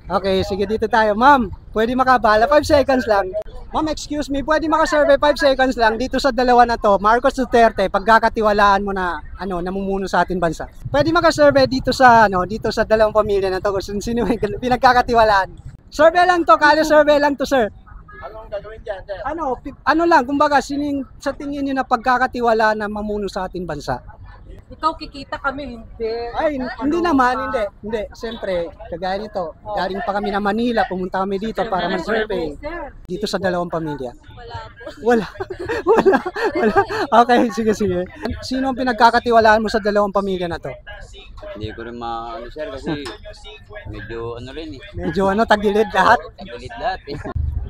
Okay, sige dito tayo. Ma'am, pwede makabala? 5 seconds lang. Ma'am, excuse me, pwede makasurvey 5 seconds lang dito sa dalawa na to, Marcos Duterte, pagkakatiwalaan mo na namumuno sa ating bansa. Pwede makasurvey dito sa dito sa dalawang pamilya na to kung sino yung pinagkakatiwalaan. Survey lang to, kali survey lang to, sir. Anong gagawin dyan, sir? Ano lang, kumbaga, sino sa tingin niyo na pagkakatiwalaan na mamuno sa ating bansa? Ikaw kikita kami, hindi. Ay, hindi naman, hindi. Siyempre, kagaya nito, galing pa kami na Manila, pumunta kami dito para mag-survey. Dito sa dalawang pamilya. Wala po. Wala. Wala. Okay, sige. Sino ang pinagkakatiwalaan mo sa dalawang pamilya na to? Hindi ko rin maano sir kasi medyo ano rin eh. Medyo tagilid lahat. Tagulit lahat eh.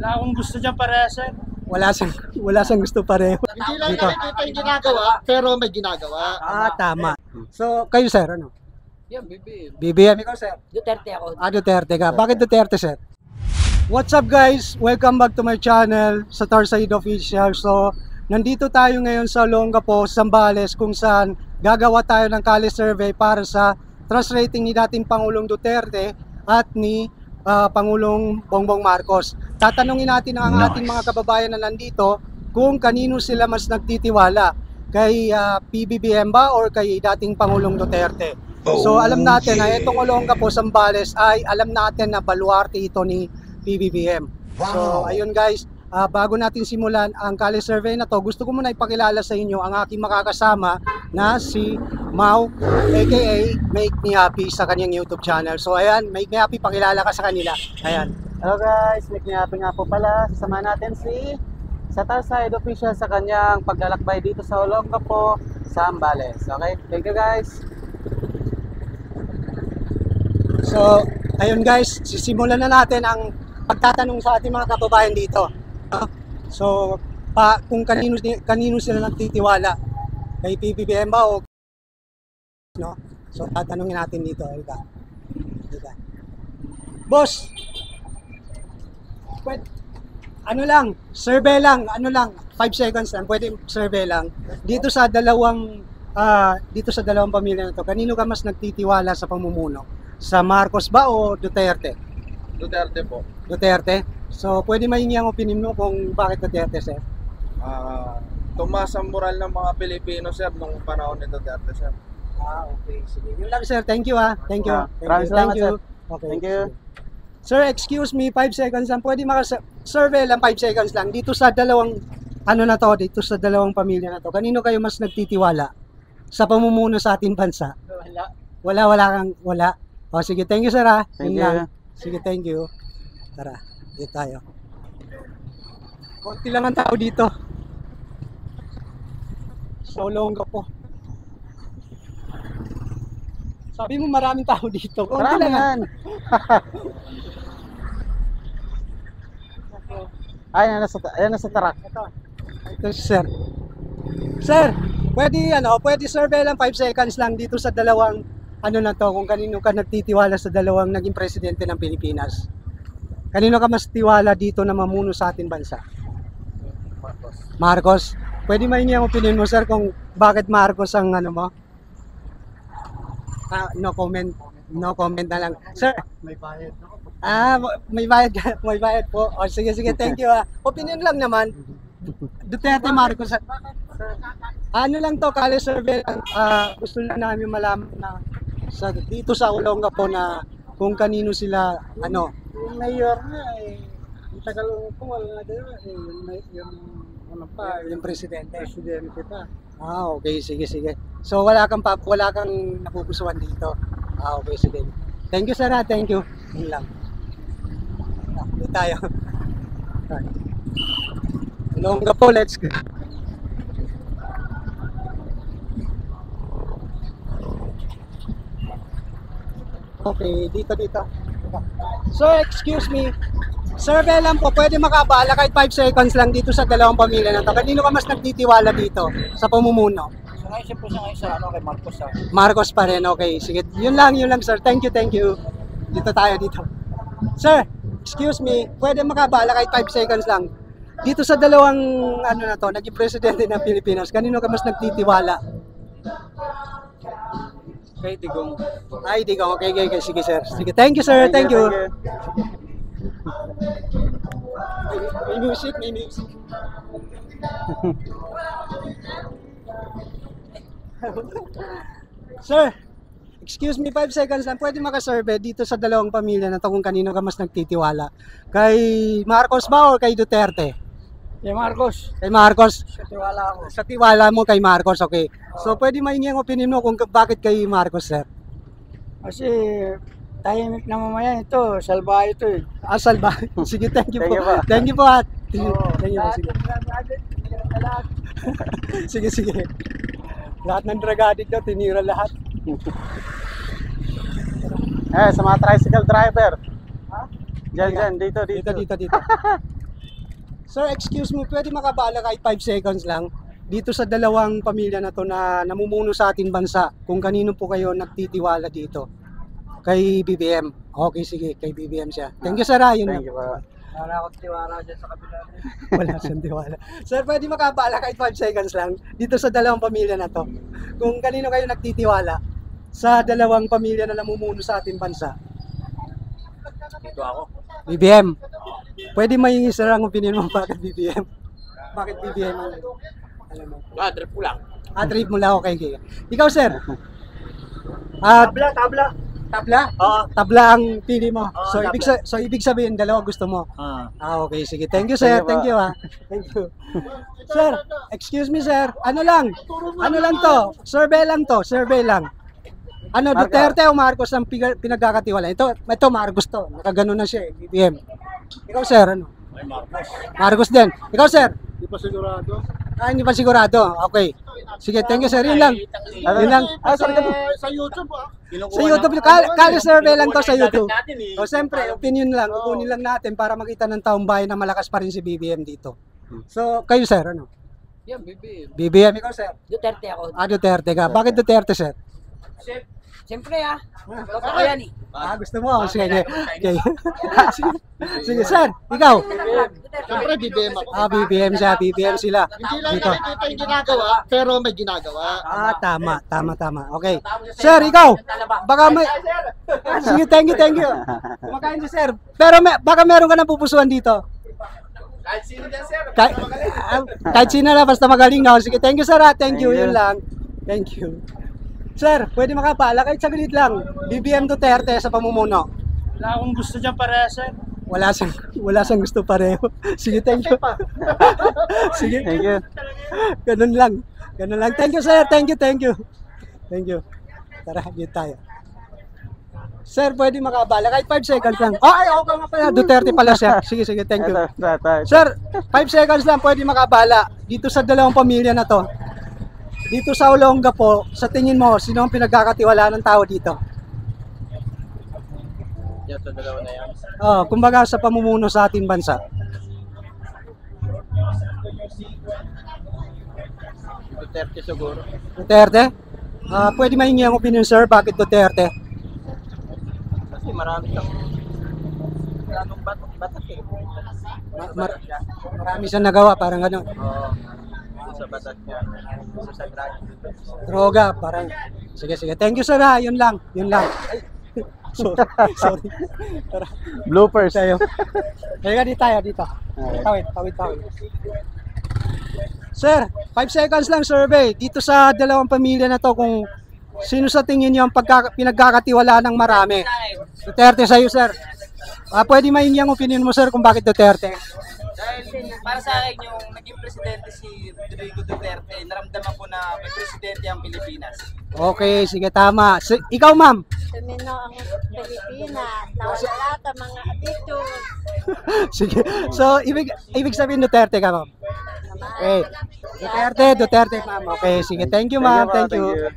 Wala akong gusto dyan para, sir. Wala siyang gusto pareho. Hindi lang Dito. nakikita yung ginagawa, pero may ginagawa. Tama. So, kayo sir, ano? Yan, bibi. BBM, ikaw sir? Duterte ako. Duterte ka. Bakit Duterte, sir? What's up guys? Welcome back to my channel, sa Tarside Official. So, nandito tayo ngayon sa Olongapo, Zambales, kung saan gagawa tayo ng Kali survey para sa trust rating ni dating Pangulong Duterte at ni Pangulong Bongbong Marcos. Tatanungin natin ang ating mga kababayan na nandito kung kanino sila mas nagtitiwala, kay PBBM ba or kay dating Pangulong Duterte. So alam natin na itong Olongapo, Zambales ay alam natin na baluarte ito ni PBBM. So ayun guys, bago natin simulan ang Kali survey na to, gusto ko muna ipakilala sa inyo ang aking makakasama na si Mau, aka Make Me Happy, sa kanyang YouTube channel. So ayan, Make Me Happy, pakilala ka sa kanila. Ayan. Hello guys, Make Me Happy nga po pala. Sasama natin si sa Tarside Official sa kanyang paglalakbay dito sa Olongapo, Zambales. Okay, thank you guys. So ayun guys, sisimulan na natin ang pagtatanong sa ating mga kababayan dito. So kung kanino sila nagtitiwala, kay PBBM ba o So tatanungin natin dito, Elga. Boss, survey lang, 5 seconds lang, pwede survey lang. Dito sa dalawang pamilya na to, kanino ka mas nagtitiwala sa pamumuno? Sa Marcos ba o Duterte? Duterte po. Duterte? So pwede mahingi ang opinion mo kung bakit Duterte, sir? Tumaas ang moral ng mga Pilipino, sir, nung panahon ni Duterte, sir. Okay, sige. Yun lang, sir. Thank you, Thank you. Maraming salamat, sir. Okay. Thank you. Sir, excuse me, 5 seconds lang. Pwede survey lang 5 seconds lang. Dito sa dalawang, dito sa dalawang pamilya na to, kanino kayo mas nagtitiwala sa pamumuno sa ating bansa? Wala. O, sige, thank you, sir, Thank Yun you. lang. Sige, thank you. Tara, dito tayo. Konti lang ang tao dito. Sa Olongapo. Sabi mo maraming tao dito. Konti Marami lang. yan. Ayan na sa truck. Ito si sir. Sir, pwede survey lang 5 seconds lang dito sa dalawang kung kanino ka nagtitiwala sa dalawang naging presidente ng Pilipinas. Kanino ka mas tiwala dito na mamuno sa ating bansa? Marcos. Pwede mahingi ang opinion mo, sir, kung bakit Marcos ang mo? No comment. No comment na lang. Sir, May bayad. may bayad po. O, sige, thank you. Opinion lang naman. Duterte, Marcos. Lang to, Kali survey lang. Gusto lang namin malaman na dito sa Olongapo na kung kanino sila, Yung mayor na yung Tagalog ko, wala na din. yung presidente. Presidente pa. Okay, sige. So wala kang napupusuan dito. Okay, sige. Thank you, sir. Thank you. Yun lang. Dito tayo. Olongapo, let's go. Okay, dito. Sir, excuse me. Survey lang po, pwede makabala kahit 5 seconds lang dito sa dalawang pamilya na to. Kanino ka mas nagtitiwala dito sa pamumuno? So ngayon po siya kay Marcos, Marcos pa rin, okay. Sige, yun lang sir. Thank you. Dito tayo. Sir, excuse me, pwede makabala kahit 5 seconds lang. Dito sa dalawang naging presidente ng Pilipinas, kanino ka mas nagtitiwala? Kay Digong. Ay, di ka. Okay, okay, okay. Sige, sir. Sige, thank you, sir. Thank you. May music, may music. Sir, excuse me, 5 seconds lang. Pwede makasurvey dito sa dalawang pamilya na to kung kanino ka mas nagtitiwala. Kay Marcos ba o kay Duterte? Kay Marcos, Kay Marcos. tiwala ako. Sa tiwala mo kay Marcos, okay. So, pwede maingi ang opinion mo kung bakit kay Marcos, sir? Kasi tahimik na mamaya ito, salbahe ito eh. Asal ba? Sige, thank you Thank po. you po. Thank you po, at. Thank you po, sige. Sige, sige. Lahat ng drug addict daw, tinira lahat. Sa mga tricycle driver. Diyan, dito. Dito. Sir, excuse me, pwede makabala kahit 5 seconds lang dito sa dalawang pamilya na to na namumuno sa ating bansa, kung kanino po kayo nagtitiwala dito? Kay BBM. Okay, sige, kay BBM siya. Thank you, sir. Yun Thank you po. Wala akong tiwala dyan sa kabila. Wala siyang tiwala. Sir, pwede makabala kahit 5 seconds lang dito sa dalawang pamilya na to, kung kanino kayo nagtitiwala sa dalawang pamilya na namumuno sa ating bansa? Dito ako. BBM. Pwede mahingi sir ang opinion mo bakit BBM? Bakit BBM ang alam mo? Trip ko lang. Trip mo lang, okay. Ikaw, sir? Tabla. Tabla? Oo. Tabla ang pili mo. Oo, So, tabla. ibig sabihin, dalawa gusto mo. Ah. Okay, sige. Thank you, sir. Thank Thank you, Thank you. Sir, excuse me, sir. Ano lang to? Survey lang. Ano, Marcos. Duterte o Marcos ang pinagkakatiwala? Ito Marcos to. Nakagano na siya, BBM. Ikaw, sir, ano? Marcos din. Ikaw, sir? Hindi pa sigurado. Hindi pa sigurado. Okay. Sige, thank you, sir. Yun lang. Yun lang. Sa YouTube Sa YouTube, kali survey lang to sa YouTube. O, siyempre, opinion lang. Kukunin lang natin para makita ng taong bayan na malakas pa rin si BBM dito. So, kayo, sir, ano? Yan, BBM. BBM, ikaw, sir? Duterte ako. Duterte ka. Bakit Duterte, sir? Siyempre Totoo yan eh. Gusto mo? Sige. Okay. Sige, sir. Ikaw? Siyempre, BBM ako. BBM siya. BBM sila. Hindi lang Dito. nakikita yung ginagawa, pero may ginagawa. Tama. Okay. Sir, ikaw? Baka may... Sige, thank you. Kumakain si sir. Pero baka meron ka na pupusuan dito. Kahit sino dyan, sir. Kahit sino na, basta magaling na. Sige, thank you, sir. Thank you. Yun lang. Thank you. Sir, pwede makapala kahit saglit lang. BBM Duterte sa pamumuno. Wala akong gusto dyan para sir. Wala siyang gusto pareho. Sige, thank you. Sige. Thank you. Ganun lang. Thank you, sir. Thank you. Tara, dito tayo. Sir, pwede makabala kahit 5 seconds lang. Okay nga pala. Duterte pala siya. Sige, thank you. Ito. Sir, 5 seconds lang pwede makabala dito sa dalawang pamilya na to. Dito sa Olongapo, sa tingin mo, sino ang pinagkakatiwala ng tao dito? Yan, sa dalawa na yan. Kumbaga sa pamumuno sa ating bansa. Duterte siguro. Duterte? Pwede mahingi ang opinion, sir, bakit Duterte? Kasi marami siyang anong batak eh. Marami siyang nagawa, parang gano'n. Oo. Sa batak niya. Sa drug. Droga, parang. Sige. Thank you, sir, Yun lang. Ay, sorry. Tara, Bloopers. tayo. Halika dito. Tawid. Sir, 5 seconds lang survey. Dito sa dalawang pamilya na to, kung sino sa tingin niyo ang pinagkakatiwala ng marami? Duterte sa'yo, sir. Pwede mahingi ang opinion mo, sir, kung bakit Duterte? Dahil para sa akin yung naging presidente si Rodrigo Duterte, naramdaman ko na may presidente ang Pilipinas. Okay, sige, tama. Ikaw, ma'am. Tumino ang Pilipinas. Nawala ka mga attitude. Sige. So, ibig sabihin Duterte ka, ma'am? Okay. Duterte, ma'am. Okay, sige. Thank you, ma'am. Thank you.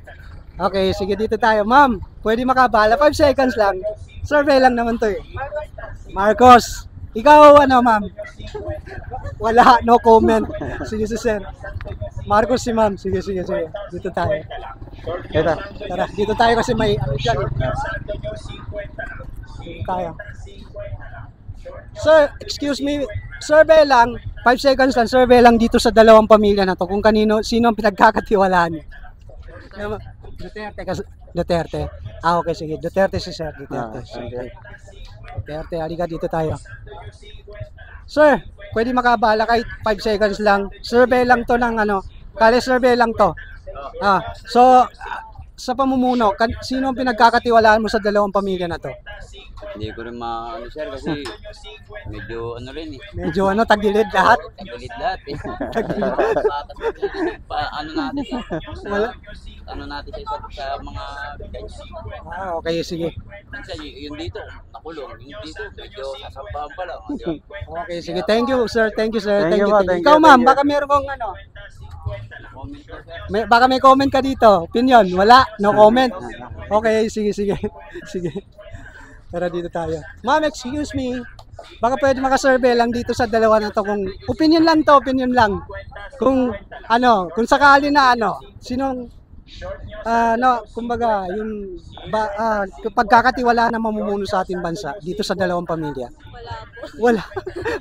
Okay, sige, dito tayo. Ma'am, pwede makabala. 5 seconds lang. Survey lang naman to eh. Marcos. Ikaw, ma'am? Wala, no comment. Sige, sir. Marcos si ma'am. Sige. Dito tayo. Ito. Tara, dito tayo kasi may dyan eh. Dito tayo. Sir, excuse me. Survey lang. 5 seconds lang. Survey lang dito sa dalawang pamilya na to. Kung sino ang pinagkakatiwalaan niyo. Duterte kasi Duterte. Ah, okay, sige. Duterte si Sir. Duterte. Sige. Duterte, halika dito tayo. Sir, pwede makabala kahit 5 seconds lang. Survey lang to ng ano. Kale survey lang to. Sa pamumuno, sino ang pinagkakatiwalaan mo sa dalawang pamilya na to? Hindi ko rin ano sir kasi medyo ano rin eh. Medyo ano, tagilid lahat. Tagilid lahat eh. Ano natin eh. Wala. Ano natin sa mga ganyan. Ah, okay, sige. Minsan yung dito, nakulong. Yung dito, medyo sasampahan pa lang. Di ba? Okay, sige. Thank you, sir. Thank you, sir. Thank you po, thank you, Ikaw, ma'am, thank you. baka meron kong ano. Comment ko sir. Baka may comment ka dito. Opinion, wala. No comment. Okay, sige, sige. Sige. Tara dito tayo. Ma'am, excuse me. Baka pwede makasurvey lang dito sa dalawa na to kung opinion lang to, opinion lang. Kung ano, kung sakali na ano, sinong kumbaga, yung pagkakatiwala na mamumuno sa ating bansa dito sa dalawang pamilya. Wala po.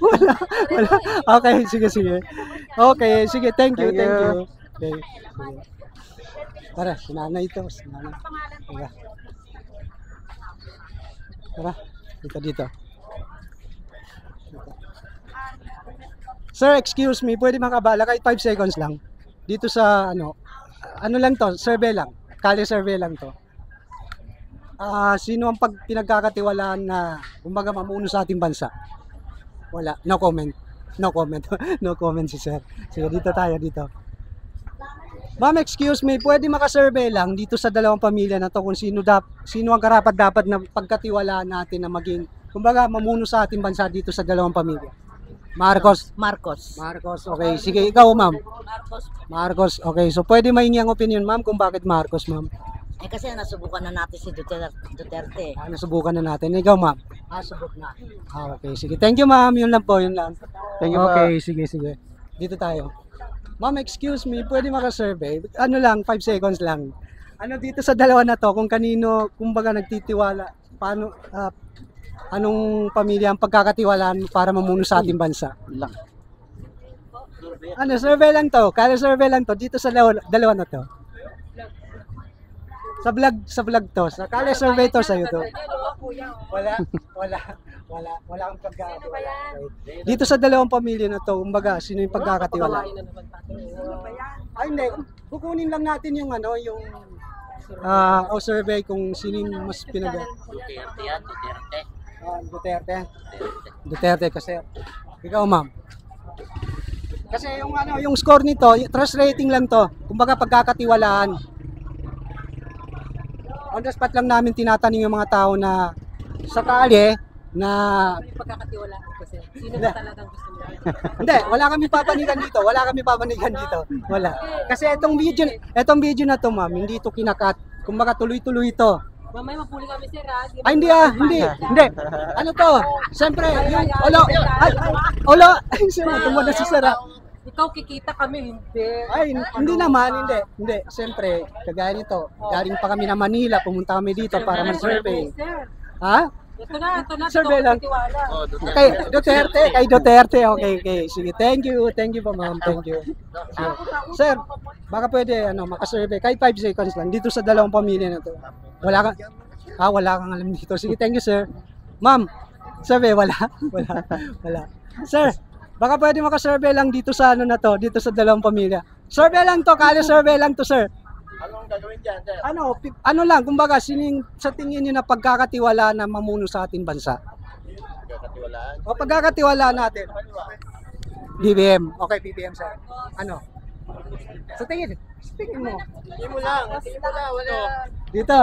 Wala. Wala. Okay, sige, sige. Okay, sige. Thank you, thank you. Okay, sige. Tara, sinanay ito. Sinanay. Tara. Tara, dito. Sir, excuse me, pwede makabala kahit 5 seconds lang. Dito sa ano lang to, survey lang. Kali survey lang to. Sino ang pinagkakatiwalaan na kumbaga mamuno sa ating bansa? Wala, no comment. No comment. No comment si sir. Sige, dito tayo dito. Ma'am, excuse me, pwede makasurvey lang dito sa dalawang pamilya na to kung sino ang karapat-dapat na pagkatiwalaan natin na maging kumbaga mamuno sa ating bansa dito sa dalawang pamilya. Marcos. Okay, sige, ikaw ma'am. Marcos. Okay, so pwede maingi ang opinion ma'am kung bakit Marcos ma'am. Kasi nasubukan na natin si Duterte. Nasubukan na natin. Ikaw ma'am. Subok na. Okay, sige. Thank you ma'am. Yun lang po, yun lang. Thank you po. Okay, sige. Dito tayo. Ma'am, excuse me, pwede maka-survey? Ano lang, 5 seconds lang. Ano dito sa dalawa na to, kung kanino, kumbaga nagtitiwala, paano, anong pamilya ang pagkakatiwalaan para mamuno sa ating bansa? Ano, survey lang to, kaya survey lang to, dito sa dalawa na to. Sa vlog to, sa kaya survey to sa'yo to. Wala akong pagkakatiwala. Dito sa dalawang pamilya na to, kumbaga, sino yung pagkakatiwala? Ay, hindi. Kukunin lang natin yung survey kung sino yung mas Duterte yan, Duterte. Duterte kasi. Ikaw, ma'am. Kasi yung score nito, trust rating lang to. Kumbaga pagkakatiwalaan. On the spot lang namin tinatanong yung mga tao na sa kalye na Pagkakatiwala kasi. Sino ba talagang gusto nila? hindi, wala kami papanigan dito. Wala. Kasi itong video na to, ma'am, hindi to kinakat. Kumbaga tuloy-tuloy to. Mamaya mapuli kami sir ha. Ay, hindi. Ano to? Siyempre, yung olo, tumuda si Sara. Ikaw kikita kami, hindi. Ay, hindi naman, hindi. Siyempre, kagaya nito, galing pa kami na Manila, pumunta kami dito para mag-survey. Ha? Ito na. Survey lang. Tiwala. Kay Duterte. Okay. Sige, thank you po ma'am, thank you. Sige. Sir, baka pwede makasurvey kahit 5 seconds lang dito sa dalawang pamilya na to. Wala kang alam dito. Sige, thank you sir. Ma'am, survey wala. Sir, baka pwede makasurvey lang dito sa dito sa dalawang pamilya. Survey lang to, kaya survey lang to sir. Anong gagawin dyan, sir? Ano lang, kumbaga, sa tingin niyo na pagkakatiwala na mamuno sa ating bansa? Pagkakatiwalaan? O pagkakatiwala natin? BBM. Okay, BBM sir. Ano? Sa tingin mo. Hindi mo lang, wala. Dito.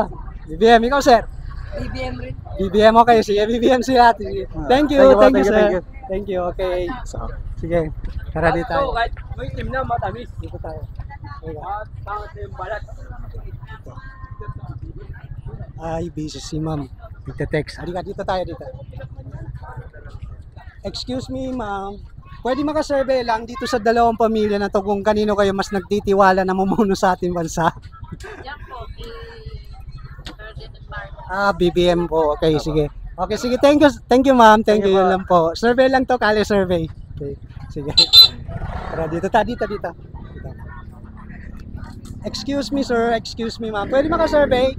BBM, ikaw sir. BBM rin. BBM, okay. Sige, BBM sila. Thank you sir. Thank you, okay. So, sige. Tara dito tayo. May team na matamis. Dito tayo. Ay, busy si ma'am. Nagte-text. Halika, dito tayo dito. Excuse me, ma'am. Pwede makasurvey lang dito sa dalawang pamilya na to kung kanino kayo mas nagtitiwala na mamuno sa ating bansa. Diyan po, BBM po. Okay, sige. Okay, sige. Thank you, ma'am. Thank you. Yun lang po. Survey lang to, kali survey. Okay, sige. Tara, dito. Excuse me, sir. Excuse me, ma'am. Pwede maka-survey?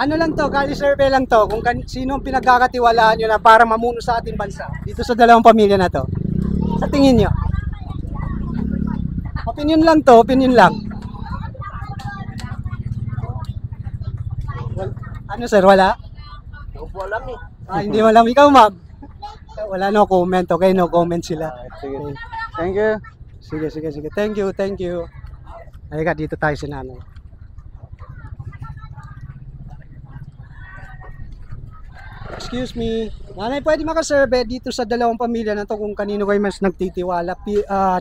Ano lang to, kali survey lang to, kung sino ang pinagkakatiwalaan nyo na para mamuno sa ating bansa dito sa dalawang pamilya na to. Sa tingin nyo? Opinion lang to, opinion lang. Ano sir, wala? Hindi ko alam eh. Hindi mo alam. Ikaw, ma'am? Wala, no comment. Okay, no comment sila. Sige. Thank you. Sige. Thank you. Halika, dito tayo si nanay. Excuse me. Nanay, pwede makasurvey dito sa dalawang pamilya na to kung kanino kayo mas nagtitiwala?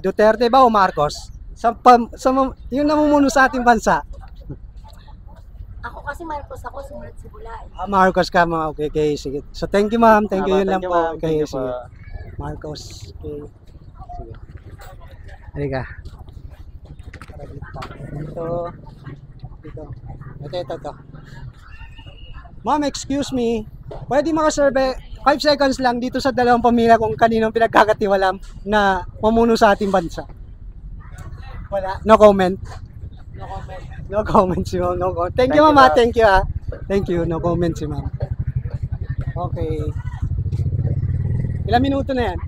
Duterte ba o Marcos? Yung namumuno sa ating bansa. Ako kasi Marcos ako, sumunod si Bulay. Marcos ka, ma'am. Okay, sige. So, thank you, ma'am. Thank you, yun lang po. ma'am. Okay, Thank you sige. po. Marcos. Okay. Sige. Halika. Para dito. Ito. Ma'am, excuse me. Pwede makasurvey 5 seconds lang dito sa dalawang pamilya kung kaninong pinagkakatiwalam na mamuno sa ating bansa. Wala. No comment. No comment si ma'am. No comment. Thank you, ma'am. Thank you, Thank you, ha. Thank you. No comment si ma'am. Okay. Ilang minuto na yan?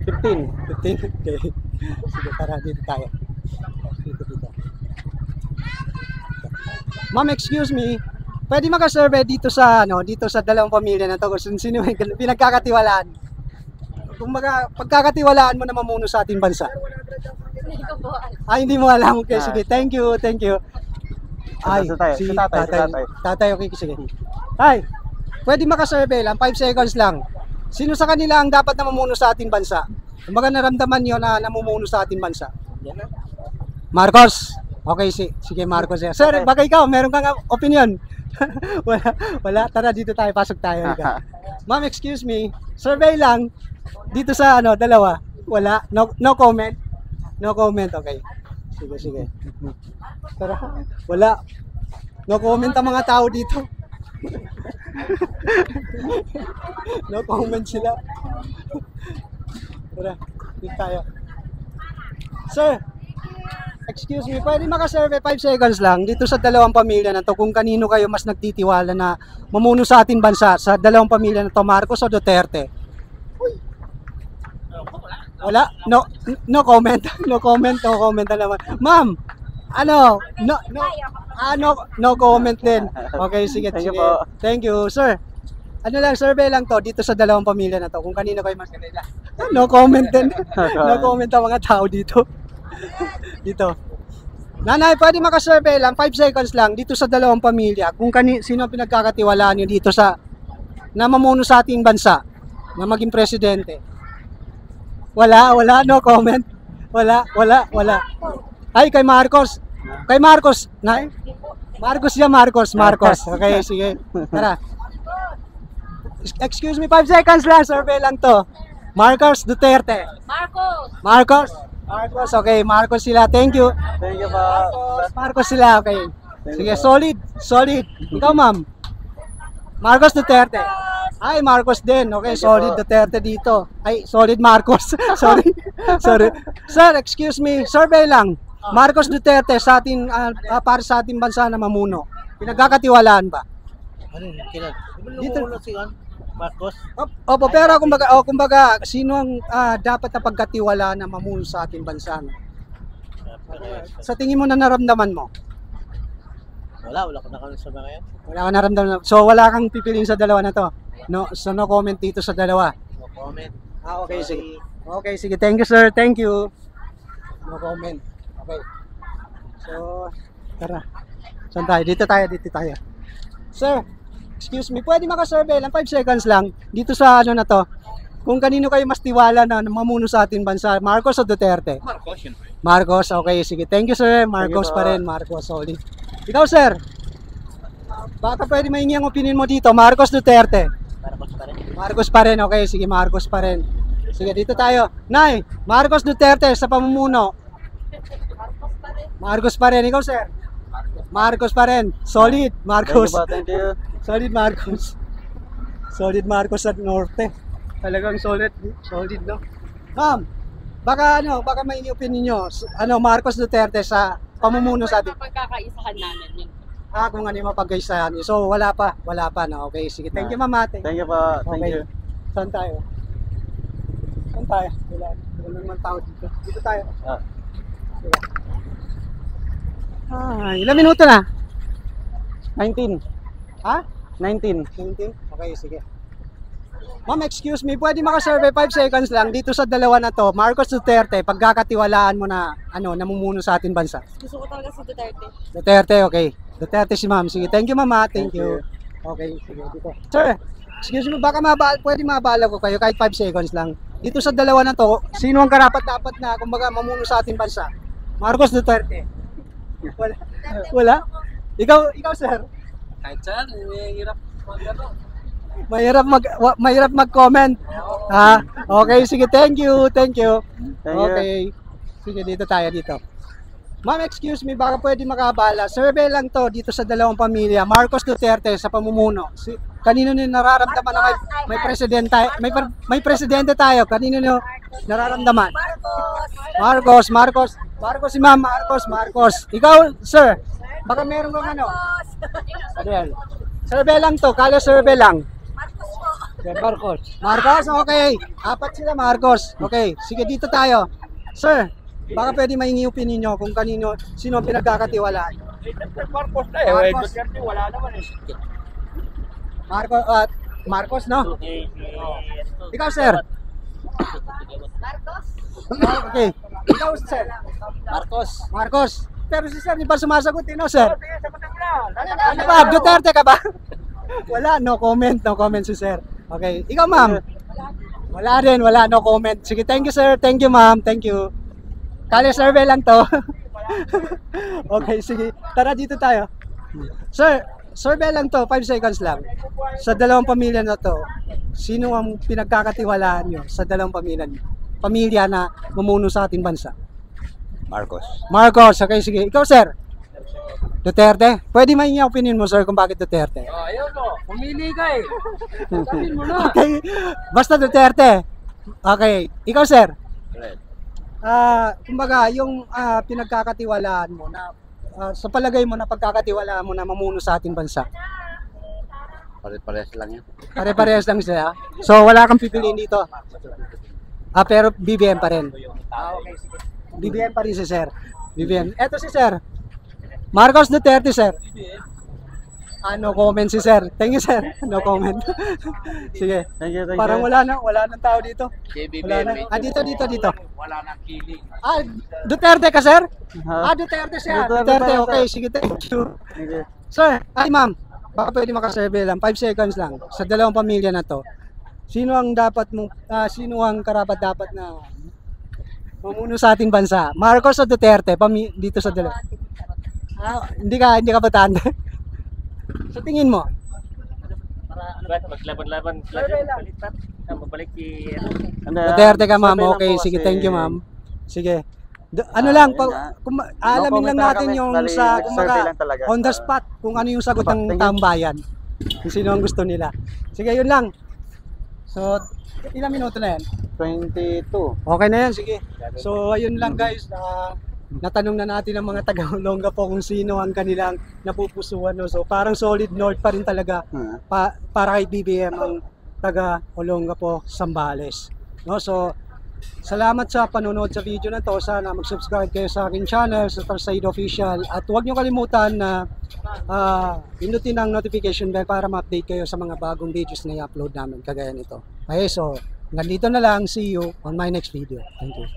15. Okay. Sige, tara. Dito tayo. Dito. Ma'am, excuse me. Pwede maka-survey dito sa dalawang pamilya na to kung sino yung pinagkakatiwalaan. Kung pagkakatiwalaan mo na mamuno sa ating bansa. Hindi ko po alam. Hindi mo alam. Okay, sige. Thank you. Sa tatay. Tatay, okay, sige. Ay, pwede maka-survey lang, 5 seconds lang. Sino sa kanila ang dapat na mamuno sa ating bansa? Kung baga naramdaman nyo na namumuno sa ating bansa? Marcos. Okay, sige Marcos. Sir, baka ikaw, meron kang opinion? wala. Tara, dito tayo. Pasok tayo. Ma'am, excuse me. Survey lang. Dito sa dalawa. Wala. No comment. No comment. Okay. Sige. Tara. Wala. No comment ang mga tao dito. No comment sila. Tara. Dito tayo. Sir, excuse me, pwede makasurvey 5 seconds lang dito sa dalawang pamilya na to kung kanino kayo mas nagtitiwala na mamuno sa ating bansa sa dalawang pamilya na to, Marcos o Duterte? Wala? No comment. No comment na naman. Ma'am, no comment din. Okay, sige. Thank you po. Thank you, sir. Survey lang to dito sa dalawang pamilya na to kung kanino kayo mas kanila. No comment din. No comment ang mga tao dito. Dito. Nanay, pwede makasurvey lang 5 seconds lang dito sa dalawang pamilya kung sino ang pinagkakatiwalaan niyo dito na mamuno sa ating bansa na maging presidente. Wala, no comment. Wala. Ay, kay Marcos. Nay? Marcos. Okay, sige. Tara. Excuse me, 5 seconds lang. Survey lang to. Marcos, Duterte. Marcos, okay. Marcos sila. Thank you. Thank you po. Marcos sila, okay. Sige, solid. Ikaw, ma'am. Marcos, Duterte. Ay, Marcos din. Okay, solid Duterte dito. Ay, solid Marcos. Sorry. Sir, excuse me. Survey lang. Marcos Duterte sa atin para sa ating bansa na mamuno. Pinagkakatiwalaan ba? Dito si Marcos. Opo, pero kumbaga sino ang dapat na pagkatiwalaan na mamuno sa ating bansa? Sa tingin mo na naramdaman mo? Wala ko nakaramdaman ngayon. Wala ka naramdaman. So wala kang pipiliin sa dalawa na to. No comment dito sa dalawa. No comment. Okay, sige. Okay, sige. Thank you, sir. Thank you. No comment. Okay. So, tara. Saan tayo? Dito tayo. Sir, excuse me. Pwede makasurvey lang 5 seconds lang dito sa na to. Kung kanino kayo mas tiwala na mamuno sa ating bansa, Marcos o Duterte? Marcos, syempre. Marcos, okay. Sige. Thank you, sir. Marcos pa rin. Marcos, solid. Ikaw, sir. Baka pwede maingi ang opinion mo dito. Marcos, Duterte. Marcos pa rin. Okay, sige, Marcos pa rin. Sige, dito tayo. Nay, Marcos Duterte sa pamumuno. Marcos pa rin. Ikaw, sir. Marcos pa rin. Solid, Marcos. Thank you. Solid, Marcos. Solid, Marcos at Norte. Talagang solid, no? Ma'am, baka may opinion nyo. Marcos Duterte sa pamumuno sa atin. Pagkakaisahan namin yun. Kung ano yung mapagkaisahan. So, wala pa na. Okay, sige. Thank you, Mama. Thank you po. Thank Okay. you. Saan tayo? Saan tayo? Wala naman tao dito. Dito tayo. Ilang minuto na? 19. Ha? 19. 19? Okay, sige. Ma'am, excuse me, pwede makasurvey 5 seconds lang dito sa dalawa na to. Marcos Duterte, pagkakatiwalaan mo na namumuno sa ating bansa. Gusto ko talaga si Duterte. Duterte, okay. Duterte si ma'am. Sige, thank you, mama. Thank you. Okay, sige, dito. Sir, excuse me, baka pwede mabala ko kayo kahit 5 seconds lang. Dito sa dalawa na to, sino ang karapat-dapat na, kumbaga, mamuno sa ating bansa? Marcos Duterte. Wala? Wala? Ikaw, sir? Kahit saan, hirap mag-ano. Mahirap mag-comment. Ha? Okay, sige, thank you. Thank you. Okay. Sige, dito tayo dito. Ma'am, excuse me, baka pwede makabala. Survey lang to dito sa dalawang pamilya. Marcos Duterte sa pamumuno. Kanino niyo nararamdaman na may may presidente tayo? Kanino niyo nararamdaman? Marcos si Ma'am Marcos. Ikaw, sir, baka meron kang ano? Adel. Survey lang to, kala survey lang. Marcos, okay. 4 sila, Marcos. Okay, sige, dito tayo. Sir, baka pwede maingi opinion nyo kung sino ang pinagkakatiwalaan. Marcos na Marcos. Wala naman eh. Marcos, no? Ikaw, sir. Okay. Ikaw, sir. Marcos. Pero si sir, di ba sumasagot, no, sir? Ano ba, Duterte ka ba? Wala, no comment si sir. Okay, ikaw, ma'am. Wala, no comment. Sige, thank you, sir. Thank you, ma'am. Thank you. Kali survey lang to. Okay, sige. Tara, dito tayo. Sir, survey lang to, 5 seconds lang. Sa dalawang pamilya na to, sino ang pinagkakatiwalaan nyo sa dalawang pamilya na mamuno sa ating bansa? Marcos, okay, sige. Ikaw, sir? Duterte? Pwede man yung opinion mo, sir, kung bakit Duterte? Ayun o, pumili ka eh. Sabihin mo na. Okay, basta Duterte. Okay, ikaw, sir? Kumbaga, yung pinagkakatiwalaan mo na sa palagay mo na pagkakatiwalaan mo na mamuno sa ating bansa. Pare-parehas lang yan. Pare-parehas lang sila. So, wala kang pipiliin dito. Pero BBM pa rin. Okay, sige. BBM pa rin si sir. BBM. Eto si sir. Marcos Duterte, sir. No comment si sir. Thank you, sir. No comment. Sige. Thank you. Parang wala nang tao dito. Wala na. Dito. Wala nang kiling. Duterte ka, sir? Ha? Duterte siya. Duterte Duterte, pala, okay. sir. Sige, thank you. Thank you. Sir, ma'am. Baka pwede makasurvey lang. 5 seconds lang. Sa dalawang pamilya na to. Sino ang karapat-dapat na mamuno sa ating bansa? Marcos o Duterte? Dito sa dalawa. Hindi ka batanda. Sa tingin mo? Maglaban-laban. Mabalik si... Duterte ka, ma'am. Survey lang Okay, po sige. kasi- Thank you, ma'am. Sige. Ano lang, yun nga. alamin lang No comment natin kami. yung Bali, sa, survey lang talaga. on the spot, kung ano yung sagot ng Thank you. taong bayan. Kung sino ang gusto nila. Sige, yun lang. So, ilang minuto na yan? 22. Okay na yan, sige. So, ayun lang guys. Natanong na natin ang mga taga-Olonga po kung sino ang kanilang napupusuan. No? So, parang solid north pa rin talaga para kay BBM ang taga-Olonga po, Zambales. No? So, salamat sa panonood sa video na to. Sana mag-subscribe kayo sa aking channel, sa Tarside Official. At huwag nyo kalimutan na pindutin ang notification bell para ma-update kayo sa mga bagong videos na i-upload namin kagaya nito. Okay, so, hanggang dito na lang. See you on my next video. Thank you.